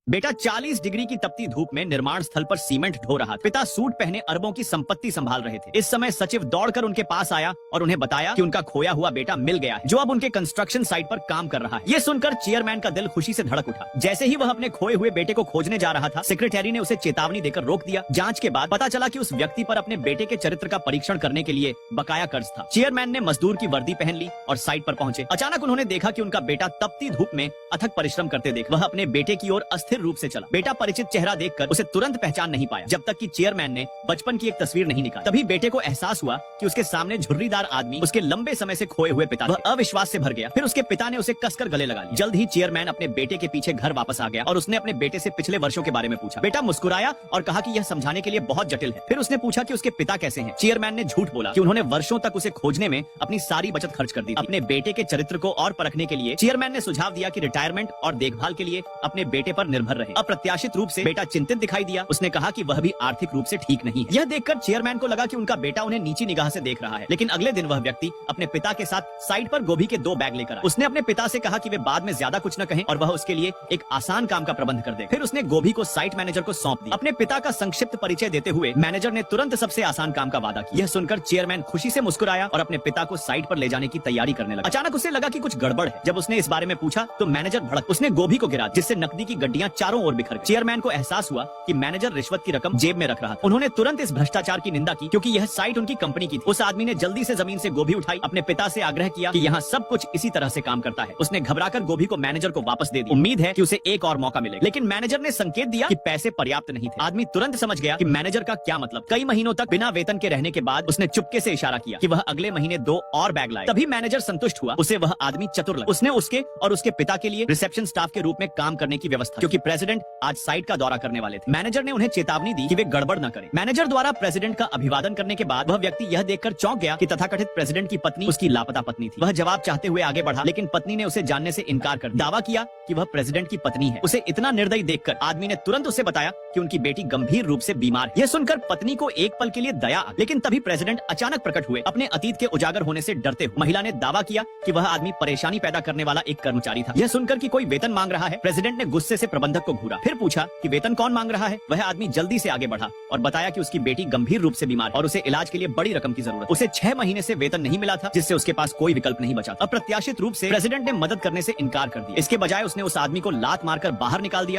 बेटा 40 डिग्री की तपती धूप में निर्माण स्थल पर सीमेंट ढो रहा था। पिता सूट पहने अरबों की संपत्ति संभाल रहे थे। इस समय सचिव दौड़कर उनके पास आया और उन्हें बताया कि उनका खोया हुआ बेटा मिल गया है, जो अब उनके कंस्ट्रक्शन साइट पर काम कर रहा है। ये सुनकर चेयरमैन का दिल खुशी से धड़क उठा। जैसे ही वह अपने खोए हुए बेटे को खोजने जा रहा था, सेक्रेटरी ने उसे चेतावनी देकर रोक दिया। जांच के बाद पता चला कि उस व्यक्ति पर अपने बेटे के चरित्र का परीक्षण करने के लिए बकाया कर्ज था। चेयरमैन ने मजदूर की वर्दी पहन ली और साइट पर पहुंचे। अचानक उन्होंने देखा कि उनका बेटा तपती धूप में अथक परिश्रम करते देख वह अपने बेटे की ओर अस्थिर रूप से चला। बेटा परिचित चेहरा देखकर उसे तुरंत पहचान नहीं पाया, जब तक कि चेयरमैन ने बचपन की एक तस्वीर नहीं निकाली। तभी बेटे को एहसास हुआ कि उसके सामने झुर्रीदार आदमी उसके लंबे समय से खोए हुए पिता थे। वह अविश्वास से भर गया। फिर उसके पिता ने उसे कसकर गले लगा लिया। जल्द ही चेयरमैन अपने बेटे के पीछे घर वापस आ गया और उसने अपने बेटे से पिछले वर्षों के बारे में पूछा। बेटा मुस्कुराया और कहा कि यह समझाने के लिए बहुत जटिल है। फिर उसने पूछा कि उसके पिता कैसे हैं। चेयरमैन ने झूठ बोला कि उन्होंने वर्षों तक उसे खोजने में अपनी सारी बचत खर्च कर दी। अपने बेटे के चरित्र को और परखने के लिए चेयरमैन ने सुझाव दिया कि रिटायरमेंट और देखभाल के लिए अपने बेटे पर निर्भर रहे। अप्रत्याशित रूप से बेटा चिंतित दिखाई दिया। उसने कहा कि वह भी आर्थिक रूप से ठीक नहीं है। यह देखकर चेयरमैन को लगा कि उनका बेटा उन्हें नीची निगाह से देख रहा है। लेकिन अगले दिन वह व्यक्ति अपने पिता के साथ साइट पर गोभी के 2 बैग लेकर आया। उसने अपने पिता से कहा कि वे बाद में ज्यादा कुछ न कहें और वह उसके लिए एक आसान काम का प्रबंध कर दे। फिर उसने गोभी को साइट मैनेजर को सौंप दिया। अपने पिता का संक्षिप्त परिचय देते हुए मैनेजर ने तुरंत सबसे आसान काम का वादा किया। यह सुनकर चेयरमैन खुशी से मुस्कुराया और अपने पिता को साइट पर ले जाने की तैयारी करने लगा। अचानक उसे लगा कि कुछ गड़बड़ है। जब उसने इस बारे में पूछा तो मैनेजर भड़क उसने गोभी को गिरा, जिससे नकदी की गड्डियां चारों ओर बिखर गईं। चेयरमैन को एहसास हुआ कि मैनेजर रिश्वत की रकम जेब में रख रहा था। उन्होंने तुरंत इस भ्रष्टाचार की निंदा की, क्योंकि यह साइट उनकी कंपनी की थी। उस आदमी ने जल्दी से जमीन से गोभी उठाई, अपने पिता से आग्रह किया कि यहाँ सब कुछ इसी तरह से काम करता है। उसने घबराकर गोभी को मैनेजर को वापस दे दी। उम्मीद है कि उसे एक और मौका मिलेगा, लेकिन मैनेजर ने संकेत दिया कि पैसे पर्याप्त नहीं थे। आदमी तुरंत समझ गया कि मैनेजर का क्या मतलब। कई महीनों तक बिना वेतन के रहने के बाद उसने चुपके से इशारा किया कि वह अगले महीने 2 और बैग लाए। तभी मैनेजर संतुष्ट हुआ। उसे वह आदमी चतुर लगा। उसने उसके और उसके पिता के लिए रिसेप्शन स्टाफ के रूप में काम करने की व्यवस्था, क्योंकि प्रेसिडेंट आज साइट का दौरा करने वाले थे। मैनेजर ने उन्हें चेतावनी दी कि वे गड़बड़ न करें। मैनेजर द्वारा प्रेसिडेंट का अभिवादन करने के बाद वह व्यक्ति यह देखकर चौंक गया कि तथाकथित प्रेसिडेंट की पत्नी उसकी लापता पत्नी थी। वह जवाब चाहते हुए आगे बढ़ा, लेकिन पत्नी ने उसे जानने से इनकार कर दावा किया कि वह प्रेसिडेंट की पत्नी है। उसे इतना निर्दयी देखकर आदमी ने तुरंत उसे बताया कि उनकी बेटी गंभीर रूप से बीमार है। यह सुनकर पत्नी को एक पल के लिए दया आ गई, लेकिन तभी प्रेसिडेंट अचानक प्रकट हुए, अपने अतीत के उजागर होने से डरते हुए। महिला ने दावा किया कि वह आदमी परेशानी पैदा करने वाला एक कर्मचारी था। यह सुनकर कि कोई वेतन मांग रहा है, प्रेसिडेंट ने गुस्से से प्रबंधक को घूरा। फिर पूछा कि वेतन कौन मांग रहा है। वह आदमी जल्दी से आगे बढ़ा और बताया कि उसकी बेटी गंभीर रूप से बीमार है और उसे इलाज के लिए बड़ी रकम की जरूरत। उसे 6 महीने से वेतन नहीं मिला था, जिससे उसके पास कोई विकल्प नहीं बचा था। अप्रत्याशित रूप से प्रेसिडेंट ने मदद करने से इनकार कर दिया। इसके बजाय उसने उस आदमी को लात मारकर बाहर निकाल दिया।